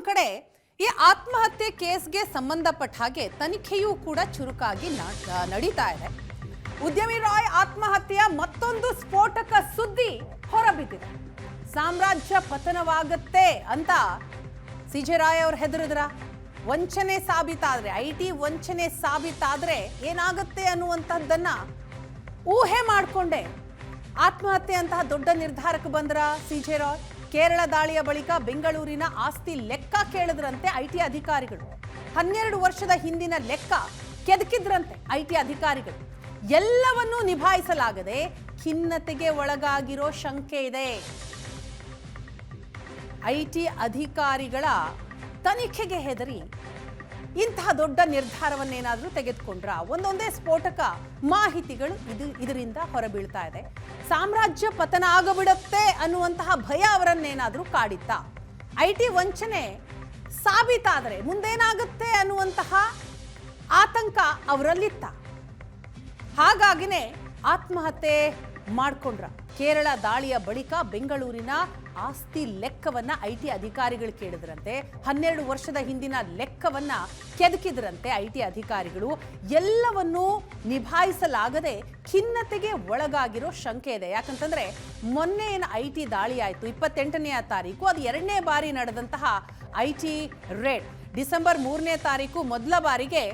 ಕಡೆ ಈ ಆತ್ಮಹತ್ಯೆ ಕೇಸ್ಗೆ ಸಂಬಂಧಪಟ್ಟ ಹಾಗೆ ತನಿಖೆಯೂ ಕೂಡ ಚುರುಕಾಗಿ ನಡೀತಾ ಇದೆ. ಉದ್ಯಮಿ ರಾಯ್ ಆತ್ಮಹತ್ಯೆಯ ಮತ್ತೊಂದು ಸ್ಫೋಟಕ ಸುದ್ದಿ ಹೊರಬಿದ್ದಿದೆ. ಸಾಮ್ರಾಜ್ಯ ಪತನವಾಗುತ್ತೆ ಅಂತ ಸಿಜೆ ರಾಯ್ ಅವರು ಹೆದರಿದ್ರ, ವಂಚನೆ ಸಾಬೀತಾದ್ರೆ, ಐಟಿ ವಂಚನೆ ಸಾಬೀತಾದ್ರೆ ಏನಾಗುತ್ತೆ ಅನ್ನುವಂಥದ್ದನ್ನ ಊಹೆ ಮಾಡಿಕೊಂಡೆ ಆತ್ಮಹತ್ಯೆ ಅಂತಹ ದೊಡ್ಡ ನಿರ್ಧಾರಕ್ಕೆ ಬಂದ್ರ ಸಿಜೆ ರಾಯ್. ಕೇರಳ ದಾಳಿಯ ಬಳಿಕ ಬೆಂಗಳೂರಿನ ಆಸ್ತಿ ಲೆಕ್ಕ ಕೇಳಿದ್ರಂತೆ ಐಟಿ ಅಧಿಕಾರಿಗಳು. 12 ವರ್ಷದ ಹಿಂದಿನ ಲೆಕ್ಕ ಕೆದಕಿದ್ರಂತೆ ಐಟಿ ಅಧಿಕಾರಿಗಳು. ಎಲ್ಲವನ್ನೂ ನಿಭಾಯಿಸಲಾಗದೆ ಖಿನ್ನತೆಗೆ ಒಳಗಾಗಿರೋ ಶಂಕೆ ಇದೆ. ಐಟಿ ಅಧಿಕಾರಿಗಳ ತನಿಖೆಗೆ ಹೆದರಿ ಇಂತಹ ದೊಡ್ಡ ನಿರ್ಧಾರವನ್ನೇನಾದರೂ ತೆಗೆದುಕೊಂಡ್ರ? ಒಂದೊಂದೇ ಸ್ಫೋಟಕ ಮಾಹಿತಿಗಳು ಇದರಿಂದ ಹೊರಬೀಳ್ತಾ ಇದೆ. ಸಾಮ್ರಾಜ್ಯ ಪತನ ಆಗಬಿಡುತ್ತೆ ಅನ್ನುವಂತಹ ಭಯ ಅವರನ್ನೇನಾದರೂ ಕಾಡಿತ್ತ? ಐಟಿ ವಂಚನೆ ಸಾಬೀತಾದರೆ ಮುಂದೇನಾಗುತ್ತೆ ಅನ್ನುವಂತಹ ಆತಂಕ ಅವರಲ್ಲಿತ್ತ? ಹಾಗಾಗಿನೇ ಆತ್ಮಹತ್ಯೆ ಮಾಡ್ಕೊಂಡ್ರ? ಕೇರಳ ದಾಳಿಯ ಬಳಿಕ ಬೆಂಗಳೂರಿನ ಆಸ್ತಿ ಲೆಕ್ಕವನ್ನ ಐಟಿ ಅಧಿಕಾರಿಗಳು ಕೇಳಿದ್ರಂತೆ. 12 ವರ್ಷದ ಹಿಂದಿನ ಲೆಕ್ಕವನ್ನ ಕೆದಕಿದ್ರಂತೆ ಐಟಿ ಅಧಿಕಾರಿಗಳು. ಎಲ್ಲವನ್ನೂ ನಿಭಾಯಿಸಲಾಗದೆ ಖಿನ್ನತೆಗೆ ಒಳಗಾಗಿರೋ ಶಂಕೆ ಇದೆ. ಯಾಕಂತಂದ್ರೆ ಮೊನ್ನೆ ಏನು ಐಟಿ ದಾಳಿ ಆಯಿತು 28ನೇ ತಾರೀಕು, ಅದು 2ನೇ ಬಾರಿ ನಡೆದಂತಹ ಐಟಿ ರೇಡ್. ಡಿಸೆಂಬರ್ 3ನೇ ತಾರೀಕು ಮೊದಲ ಬಾರಿಗೆ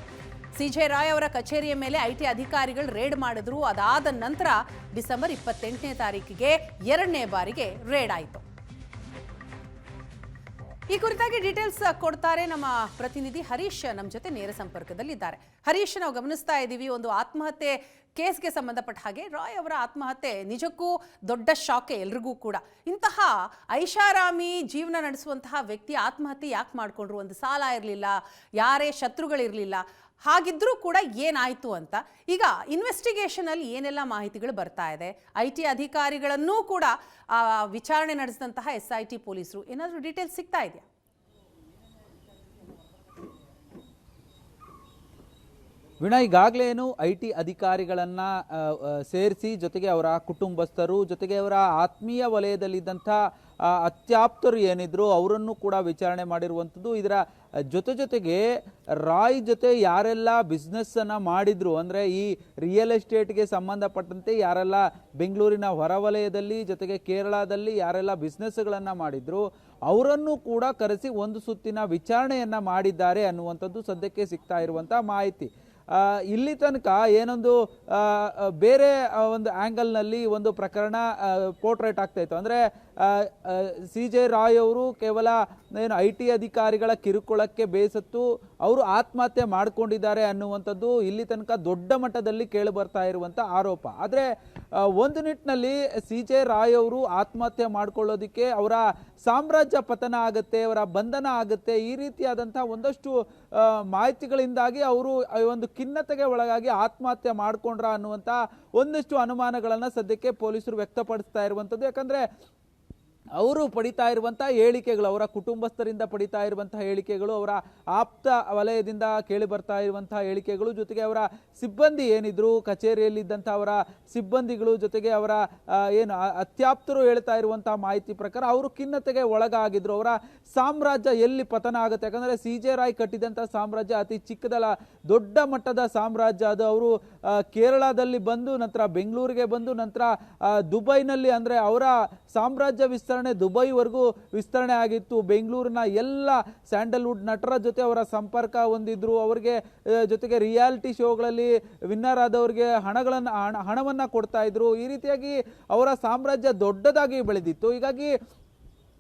ಸಿಜೆ ರಾಯ್ ಅವರ ಕಚೇರಿಯ ಮೇಲೆ ಐಟಿ ಅಧಿಕಾರಿಗಳು ರೇಡ್ ಮಾಡಿದ್ರು. ಅದಾದ ನಂತರ ಡಿಸೆಂಬರ್ 28ನೇ ತಾರೀಕಿಗೆ 2ನೇ ಬಾರಿಗೆ ರೇಡ್ ಆಯಿತು. ಈ ಕುರಿತಾಗಿ ಡೀಟೇಲ್ಸ್ ಕೊಡ್ತಾರೆ ನಮ್ಮ ಪ್ರತಿನಿಧಿ ಹರೀಶ್, ನಮ್ಮ ಜೊತೆ ನೇರ ಸಂಪರ್ಕದಲ್ಲಿದ್ದಾರೆ. ಹರೀಶ್, ನಾವು ಗಮನಿಸ್ತಾ ಇದ್ದೀವಿ, ಒಂದು ಆತ್ಮಹತ್ಯೆ ಕೇಸ್ಗೆ ಸಂಬಂಧಪಟ್ಟ ಹಾಗೆ ರಾಯ್ ಅವರ ಆತ್ಮಹತ್ಯೆ ನಿಜಕ್ಕೂ ದೊಡ್ಡ ಶಾಕೆ ಎಲ್ರಿಗೂ ಕೂಡ. ಇಂತಹ ಐಷಾರಾಮಿ ಜೀವನ ನಡೆಸುವಂತಹ ವ್ಯಕ್ತಿ ಆತ್ಮಹತ್ಯೆ ಯಾಕೆ ಮಾಡಿಕೊಂಡ್ರು? ಒಂದು ಸಾಲ ಇರಲಿಲ್ಲ, ಯಾರೇ ಶತ್ರುಗಳಿರಲಿಲ್ಲ, ಹಾಗಿದ್ರೂ ಕೂಡ ಏನಾಯ್ತು ಅಂತ ಈಗ ಇನ್ವೆಸ್ಟಿಗೇಷನ್ ಅಲ್ಲಿ ಏನೆಲ್ಲ ಮಾಹಿತಿಗಳು ಬರ್ತಾ ಇದೆ? ಐಟಿ ಅಧಿಕಾರಿಗಳನ್ನೂ ಕೂಡ ವಿಚಾರಣೆ ನಡೆಸಿದಂತಹ SIT ಪೊಲೀಸರು ಏನಾದರೂ ಡೀಟೇಲ್ಸ್ ಸಿಗ್ತಾ ಇದೆಯಾ? ವೀಣಾ, ಈಗಾಗಲೇ ಏನು ಐಟಿ ಅಧಿಕಾರಿಗಳನ್ನ ಸೇರಿಸಿ ಜೊತೆಗೆ ಅವರ ಕುಟುಂಬಸ್ಥರು ಜೊತೆಗೆ ಅವರ ಆತ್ಮೀಯ ವಲಯದಲ್ಲಿದ್ದಂಥ ಅತ್ಯಾಪ್ತರು ಏನಿದ್ರು ಅವರನ್ನು ಕೂಡ ವಿಚಾರಣೆ ಮಾಡಿರುವಂಥದ್ದು. ಇದರ ಜೊತೆಗೆ ರಾಯ್ ಜೊತೆ ಯಾರೆಲ್ಲ ಬಿಸ್ನೆಸ್ಸನ್ನು ಮಾಡಿದ್ರು, ಅಂದರೆ ಈ ರಿಯಲ್ ಎಸ್ಟೇಟ್ಗೆ ಸಂಬಂಧಪಟ್ಟಂತೆ ಯಾರೆಲ್ಲ ಬೆಂಗಳೂರಿನ ಹೊರವಲಯದಲ್ಲಿ ಜೊತೆಗೆ ಕೇರಳದಲ್ಲಿ ಯಾರೆಲ್ಲ ಬಿಸ್ನೆಸ್ಗಳನ್ನು ಮಾಡಿದ್ರು ಅವರನ್ನು ಕೂಡ ಕರೆಸಿ ಒಂದು ಸುತ್ತಿನ ವಿಚಾರಣೆಯನ್ನು ಮಾಡಿದ್ದಾರೆ ಅನ್ನುವಂಥದ್ದು ಸದ್ಯಕ್ಕೆ ಸಿಗ್ತಾ ಇರುವಂಥ ಮಾಹಿತಿ. ಇಲ್ಲಿ ತನಕ ಏನೊಂದು ಬೇರೆ ಒಂದು ಆ್ಯಂಗಲ್ನಲ್ಲಿ ಒಂದು ಪ್ರಕರಣ ಪೋರ್ಟ್ರೇಟ್ ಆಗ್ತಾ ಇತ್ತು. ಅಂದರೆ ಸಿಜೆ ರಾಯ್ ಅವರು ಕೇವಲ ಏನು ಐಟಿ ಅಧಿಕಾರಿಗಳ ಕಿರುಕುಳಕ್ಕೆ ಬೇಸತ್ತು ಅವರು ಆತ್ಮಹತ್ಯೆ ಮಾಡಿಕೊಂಡಿದ್ದಾರೆ ಅನ್ನುವಂಥದ್ದು ಇಲ್ಲಿ ತನಕ ದೊಡ್ಡ ಮಟ್ಟದಲ್ಲಿ ಕೇಳಿ ಬರ್ತಾ ಇರುವಂಥ ಆರೋಪ. ಆದರೆ ಒಂದು ನಿಟ್ಟಿನಲ್ಲಿ ಸಿಜೆ ರಾಯ್ ಅವರು ಆತ್ಮಹತ್ಯೆ ಮಾಡ್ಕೊಳ್ಳೋದಕ್ಕೆ ಅವರ ಸಾಮ್ರಾಜ್ಯ ಪತನ ಆಗುತ್ತೆ, ಅವರ ಬಂಧನ ಆಗುತ್ತೆ, ಈ ರೀತಿಯಾದಂಥ ಒಂದಷ್ಟು ಮಾಹಿತಿಗಳಿಂದಾಗಿ ಅವರು ಒಂದು ಖಿನ್ನತೆಗೆ ಒಳಗಾಗಿ ಆತ್ಮಹತ್ಯೆ ಮಾಡಿಕೊಂಡ್ರ ಅನ್ನುವಂಥ ಒಂದಷ್ಟು ಅನುಮಾನಗಳನ್ನು ಸದ್ಯಕ್ಕೆ ಪೊಲೀಸರು ವ್ಯಕ್ತಪಡಿಸ್ತಾ ಇರುವಂಥದ್ದು. ಯಾಕಂದರೆ ಅವರು ಪಡಿತಾ ಇರುವಂಥ ಹೇಳಿಕೆಗಳು, ಅವರ ಕುಟುಂಬಸ್ಥರಿಂದ ಪಡಿತಾ ಇರುವಂಥ ಹೇಳಿಕೆಗಳು, ಅವರ ಆಪ್ತ ವಲಯದಿಂದ ಕೇಳಿ ಬರ್ತಾ ಇರುವಂಥ ಹೇಳಿಕೆಗಳು, ಜೊತೆಗೆ ಅವರ ಸಿಬ್ಬಂದಿ ಏನಿದ್ರು ಕಚೇರಿಯಲ್ಲಿದ್ದಂಥ ಅವರ ಸಿಬ್ಬಂದಿಗಳು ಜೊತೆಗೆ ಅವರ ಏನು ಅತ್ಯಾಪ್ತರು ಹೇಳ್ತಾ ಇರುವಂಥ ಮಾಹಿತಿ ಪ್ರಕಾರ ಅವರು ಖಿನ್ನತೆಗೆ ಒಳಗಾಗಿದ್ರು. ಅವರ ಸಾಮ್ರಾಜ್ಯ ಎಲ್ಲಿ ಪತನ ಆಗುತ್ತೆ? ಯಾಕಂದರೆ ಸಿಜೆ ರಾಯ್ ಕಟ್ಟಿದಂಥ ಸಾಮ್ರಾಜ್ಯ ಅತಿ ಚಿಕ್ಕದಲ್ಲ, ದೊಡ್ಡ ಮಟ್ಟದ ಸಾಮ್ರಾಜ್ಯ ಅದು. ಅವರು ಕೇರಳದಲ್ಲಿ ಬಂದು ನಂತರ ಬೆಂಗಳೂರಿಗೆ ಬಂದು ನಂತರ ದುಬೈನಲ್ಲಿ, ಅಂದರೆ ಅವರ ಸಾಮ್ರಾಜ್ಯ ವಿಸ್ತರಣೆ ದುಬೈವರೆಗೂ ವಿಸ್ತರಣೆ ಆಗಿತ್ತು. ಬೆಂಗಳೂರಿನ ಎಲ್ಲ ಸ್ಯಾಂಡಲ್ವುಡ್ ನಟರ ಜೊತೆ ಅವರ ಸಂಪರ್ಕ ಹೊಂದಿದ್ರು. ಅವರಿಗೆ ಜೊತೆಗೆ ರಿಯಾಲಿಟಿ ಶೋಗಳಲ್ಲಿ ವಿನ್ನರ್ ಆದವರಿಗೆ ಹಣವನ್ನು ಕೊಡ್ತಾ ಇದ್ರು. ಈ ರೀತಿಯಾಗಿ ಅವರ ಸಾಮ್ರಾಜ್ಯ ದೊಡ್ಡದಾಗಿ ಬೆಳೆದಿತ್ತು. ಹೀಗಾಗಿ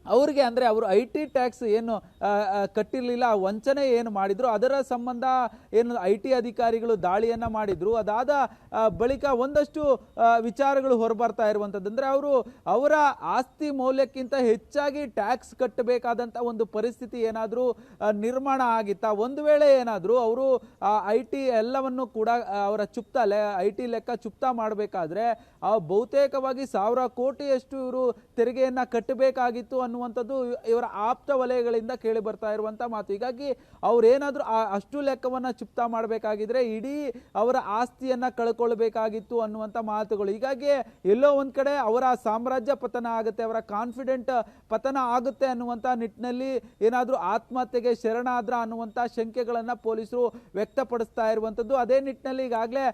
ಅವರಿಗೆ, ಅಂದರೆ ಅವರು ಐಟಿ ಟ್ಯಾಕ್ಸ್ ಏನು ಕಟ್ಟಿರಲಿಲ್ಲ, ವಂಚನೆ ಏನು ಮಾಡಿದ್ರು ಅದರ ಸಂಬಂಧ ಏನು ಐಟಿ ಅಧಿಕಾರಿಗಳು ದಾಳಿಯನ್ನು ಮಾಡಿದ್ರು. ಅದಾದ ಬಳಿಕ ಒಂದಷ್ಟು ವಿಚಾರಗಳು ಹೊರಬರ್ತಾ ಇರುವಂಥದ್ದು. ಅಂದರೆ ಅವರು ಅವರ ಆಸ್ತಿ ಮೌಲ್ಯಕ್ಕಿಂತ ಹೆಚ್ಚಾಗಿ ಟ್ಯಾಕ್ಸ್ ಕಟ್ಟಬೇಕಾದಂಥ ಒಂದು ಪರಿಸ್ಥಿತಿ ಏನಾದರೂ ನಿರ್ಮಾಣ ಆಗಿತ್ತಾ? ಒಂದು ವೇಳೆ ಏನಾದರೂ ಅವರು ಐಟಿ ಎಲ್ಲವನ್ನು ಕೂಡ ಅವರ ಐಟಿ ಲೆಕ್ಕ ಚುಪ್ತಾ ಮಾಡಬೇಕಾದ್ರೆ ಬಹುತೇಕವಾಗಿ 1000 ಕೋಟಿಯಷ್ಟು ಇವರು ತೆರಿಗೆಯನ್ನು ಕಟ್ಟಬೇಕಾಗಿತ್ತು ಅನ್ನುವಂಥದ್ದು ಇವರ ಆಪ್ತ ವಲಯಗಳಿಂದ ಕೇಳಿ ಬರ್ತಾ ಇರುವಂಥ ಮಾತು. ಹೀಗಾಗಿ ಅವ್ರೇನಾದರೂ ಅಷ್ಟು ಲೆಕ್ಕವನ್ನು ಚುಪ್ತಾ ಮಾಡಬೇಕಾಗಿದ್ರೆ ಇಡೀ ಅವರ ಆಸ್ತಿಯನ್ನು ಕಳ್ಕೊಳ್ಬೇಕಾಗಿತ್ತು ಅನ್ನುವಂಥ ಮಾತುಗಳು. ಹೀಗಾಗಿ ಎಲ್ಲೋ ಒಂದು ಕಡೆ ಅವರ ಸಾಮ್ರಾಜ್ಯ ಪತನ ಆಗುತ್ತೆ, ಅವರ ಕಾನ್ಫಿಡೆಂಟ್ ಪತನ ಆಗುತ್ತೆ ಅನ್ನುವಂಥ ನಿಟ್ಟಿನಲ್ಲಿ ಏನಾದರೂ ಆತ್ಮಹತ್ಯೆಗೆ ಶರಣಾದ್ರ ಅನ್ನುವಂಥ ಶಂಕೆಗಳನ್ನು ಪೊಲೀಸರು ವ್ಯಕ್ತಪಡಿಸ್ತಾ ಇರುವಂಥದ್ದು. ಅದೇ ನಿಟ್ಟಿನಲ್ಲಿ ಈಗಾಗಲೇ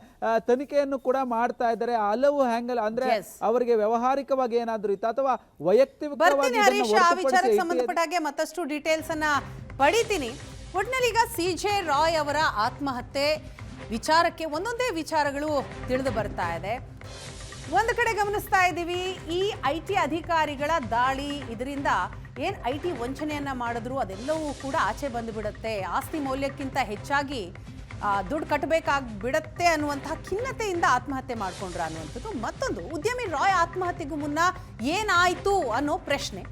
ತನಿಖೆಯನ್ನು ಕೂಡ ಮಾಡ್ತಾ ಇದ್ದಾರೆ. ಹಲವು ಹ್ಯಾಂಗಲ್ ಅಂದ್ರೆ ಅವರಿಗೆ ವ್ಯವಹಾರಿಕವಾಗಿ ಏನಾದರೂ ಇತ್ತು ಅಥವಾ ವೈಯಕ್ತಿಕವಾಗಿ ಸಂಬಂಧಪಟ್ಟಾಗೆ ಮತ್ತಷ್ಟು ಡೀಟೇಲ್ಸ್ ಅನ್ನ ಪಡಿತೀನಿ. ಒಟ್ನಲ್ಲಿ ಈಗ CJ ರಾಯ್ ಅವರ ಆತ್ಮಹತ್ಯೆ ವಿಚಾರಕ್ಕೆ ಒಂದೊಂದೇ ವಿಚಾರಗಳು ತಿಳಿದು ಬರ್ತಾ ಇದೆ. ಒಂದು ಕಡೆ ಗಮನಿಸ್ತಾ ಇದ್ದೀವಿ, ಈ IT ಅಧಿಕಾರಿಗಳ ದಾಳಿ, ಇದರಿಂದ ಏನು IT ವಂಚನೆಯನ್ನ ಮಾಡಿದ್ರು ಅದೆಲ್ಲವೂ ಕೂಡ ಆಚೆ ಬಂದುಬಿಡುತ್ತೆ, ಆಸ್ತಿ ಮೌಲ್ಯಕ್ಕಿಂತ ಹೆಚ್ಚಾಗಿ ದುಡ್ಡು ಕಟ್ಟಬೇಕಾಗ್ಬಿಡತ್ತೆ ಅನ್ನುವಂತಹ ಖಿನ್ನತೆಯಿಂದ ಆತ್ಮಹತ್ಯೆ ಮಾಡ್ಕೊಂಡ್ರ ಅನ್ನುವಂಥದ್ದು. ಮತ್ತೊಂದು, ಉದ್ಯಮಿ ರಾಯ್ ಆತ್ಮಹತ್ಯೆಗೂ ಮುನ್ನ ಏನಾಯ್ತು ಅನ್ನೋ ಪ್ರಶ್ನೆ.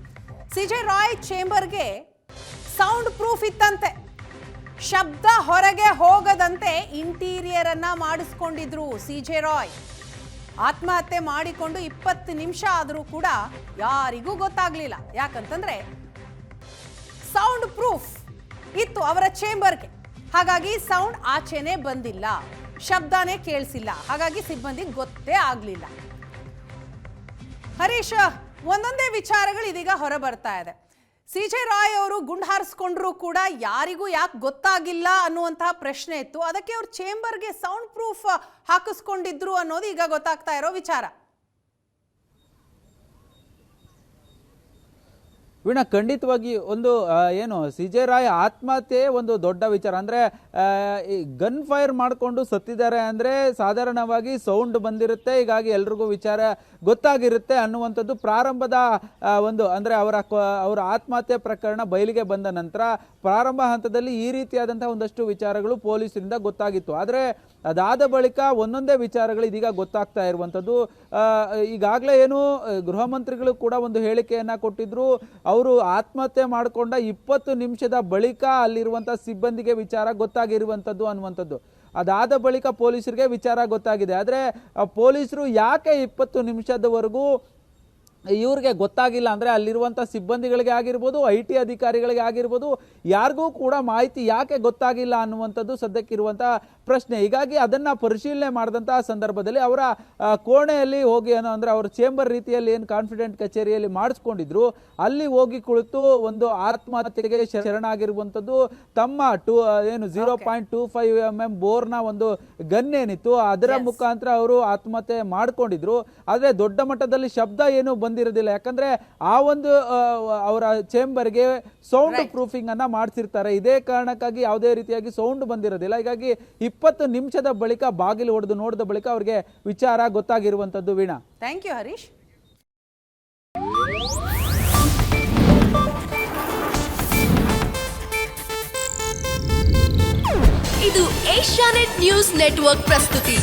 CJ ರಾಯ್ ಚೇಂಬರ್ಗೆ ಸೌಂಡ್ ಪ್ರೂಫ್ ಇತ್ತಂತೆ, ಶಬ್ದ ಹೊರಗೆ ಹೋಗದಂತೆ ಇಂಟೀರಿಯರ್ ಅನ್ನ ಮಾಡಿಸ್ಕೊಂಡಿದ್ರು CJ ರಾಯ್. ಆತ್ಮಹತ್ಯೆ ಮಾಡಿಕೊಂಡು 20 ನಿಮಿಷ ಆದರೂ ಕೂಡ ಯಾರಿಗೂ ಗೊತ್ತಾಗ್ಲಿಲ್ಲ. ಯಾಕಂತಂದ್ರೆ ಸೌಂಡ್ ಪ್ರೂಫ್ ಇತ್ತು ಅವರ ಚೇಂಬರ್ಗೆ, ಹಾಗಾಗಿ ಸೌಂಡ್ ಆಚೆನೆ ಬಂದಿಲ್ಲ, ಶಬ್ದನೇ ಕೇಳಿಸಿಲ್ಲ, ಹಾಗಾಗಿ ಸಿಬ್ಬಂದಿಗೆ ಗೊತ್ತೇ ಆಗ್ಲಿಲ್ಲ. ಹರೀಶ್, ಒಂದೊಂದೇ ವಿಚಾರಗಳು ಇದೀಗ ಹೊರ ಬರ್ತಾ ಇದೆ. CJ ರಾಯ್ ಅವರು ಗುಂಡು ಹಾರಿಸ್ಕೊಂಡ್ರು ಕೂಡ ಯಾರಿಗೂ ಯಾಕೆ ಗೊತ್ತಾಗಿಲ್ಲ ಅನ್ನುವಂತಹ ಪ್ರಶ್ನೆ ಇತ್ತು. ಅದಕ್ಕೆ ಅವ್ರ ಚೇಂಬರ್ಗೆ ಸೌಂಡ್ ಪ್ರೂಫ್ ಹಾಕಿಸ್ಕೊಂಡಿದ್ರು ಅನ್ನೋದು ಈಗ ಗೊತ್ತಾಗ್ತಾ ಇರೋ ವಿಚಾರ. ವೀಣಾ, ಖಂಡಿತವಾಗಿ ಒಂದು ಏನು CJ ರಾಯ್ ಆತ್ಮಹತ್ಯೆ ಒಂದು ದೊಡ್ಡ ವಿಚಾರ. ಅಂದರೆ ಗನ್ ಫೈರ್ ಮಾಡಿಕೊಂಡು ಸತ್ತಿದ್ದಾರೆ ಅಂದರೆ ಸಾಧಾರಣವಾಗಿ ಸೌಂಡ್ ಬಂದಿರುತ್ತೆ, ಹೀಗಾಗಿ ಎಲ್ರಿಗೂ ವಿಚಾರ ಗೊತ್ತಾಗಿರುತ್ತೆ ಅನ್ನುವಂಥದ್ದು ಪ್ರಾರಂಭದ ಒಂದು ಅಂದರೆ ಅವರ ಆತ್ಮಹತ್ಯೆ ಪ್ರಕರಣ ಬಯಲಿಗೆ ಬಂದ ನಂತರ ಪ್ರಾರಂಭ ಹಂತದಲ್ಲಿ ಈ ರೀತಿಯಾದಂಥ ಒಂದಷ್ಟು ವಿಚಾರಗಳು ಪೊಲೀಸರಿಂದ ಗೊತ್ತಾಗಿತ್ತು. ಆದರೆ ಅದಾದ ಬಳಿಕ ಒಂದೊಂದೇ ವಿಚಾರಗಳು ಇದೀಗ ಗೊತ್ತಾಗ್ತಾ ಇರುವಂಥದ್ದು. ಈಗಾಗಲೇ ಏನು ಗೃಹ ಮಂತ್ರಿಗಳು ಕೂಡ ಒಂದು ಹೇಳಿಕೆಯನ್ನು ಕೊಟ್ಟಿದ್ರು, ಅವರು ಆತ್ಮಹತ್ಯೆ ಮಾಡಿಕೊಂಡ 20 ನಿಮಿಷದ ಬಳಿಕ ಅಲ್ಲಿರುವಂಥ ಸಿಬ್ಬಂದಿಗೆ ವಿಚಾರ ಗೊತ್ತಾಗಿರುವಂಥದ್ದು ಅನ್ನುವಂಥದ್ದು. ಅದಾದ ಬಳಿಕ ಪೊಲೀಸರಿಗೆ ವಿಚಾರ ಗೊತ್ತಾಗಿದೆ. ಆದರೆ ಪೊಲೀಸರು ಯಾಕೆ 20 ನಿಮಿಷದವರೆಗೂ ಇವ್ರಿಗೆ ಗೊತ್ತಾಗಿಲ್ಲ ಅಂದರೆ ಅಲ್ಲಿರುವಂಥ ಸಿಬ್ಬಂದಿಗಳಿಗೆ ಆಗಿರ್ಬೋದು, IT ಅಧಿಕಾರಿಗಳಿಗೆ ಆಗಿರ್ಬೋದು, ಯಾರಿಗೂ ಕೂಡ ಮಾಹಿತಿ ಯಾಕೆ ಗೊತ್ತಾಗಿಲ್ಲ ಅನ್ನುವಂಥದ್ದು ಸದ್ಯಕ್ಕಿರುವಂಥ ಪ್ರಶ್ನೆ. ಹೀಗಾಗಿ ಅದನ್ನು ಪರಿಶೀಲನೆ ಮಾಡಿದಂತಹ ಸಂದರ್ಭದಲ್ಲಿ ಅವರ ಕೋಣೆಯಲ್ಲಿ ಹೋಗಿ ಏನೋ ಅಂದರೆ ಅವರ ಚೇಂಬರ್ ರೀತಿಯಲ್ಲಿ ಏನು ಕಾನ್ಫಿಡೆಂಟ್ ಕಚೇರಿಯಲ್ಲಿ ಮಾಡಿಸ್ಕೊಂಡಿದ್ರು, ಅಲ್ಲಿ ಹೋಗಿ ಕುಳಿತು ಒಂದು ಆತ್ಮಹತ್ಯೆಗೆ ಶರಣಾಗಿರುವಂಥದ್ದು. ತಮ್ಮ 0.25 mm ಬೋರ್ನ ಒಂದು ಗನ್ ಏನಿತ್ತು ಅದರ ಮುಖಾಂತರ ಅವರು ಆತ್ಮಹತ್ಯೆ ಮಾಡಿಕೊಂಡಿದ್ರು. ಆದರೆ ದೊಡ್ಡ ಮಟ್ಟದಲ್ಲಿ ಶಬ್ದ ಏನು ಬಂದಿರೋದಿಲ್ಲ, ಯಾಕಂದ್ರೆ ಆ ಒಂದು ಅವರ ಚೇಂಬರ್ಗೆ ಸೌಂಡ್ ಪ್ರೂಫಿಂಗ್ ಅನ್ನ ಮಾಡಿಸಿರ್ತಾರೆ. ಇದೇ ಕಾರಣಕ್ಕಾಗಿ ಯಾವುದೇ ರೀತಿಯಾಗಿ ಸೌಂಡ್ ಬಂದಿರೋದಿಲ್ಲ. ಹೀಗಾಗಿ 20 ನಿಮಿಷದ ಬಳಿಕ ಬಾಗಿಲು ಹೊಡೆದು ನೋಡಿದ ಬಳಿಕ ಅವರಿಗೆ ವಿಚಾರ ಗೊತ್ತಾಗಿರುವಂತದ್ದು. Veena, thank you Harish. ಇದು ಏಷ್ಯಾನೆಟ್ ನ್ಯೂಸ್ ನೆಟ್ವರ್ಕ್ ಪ್ರಸ್ತುತಿ.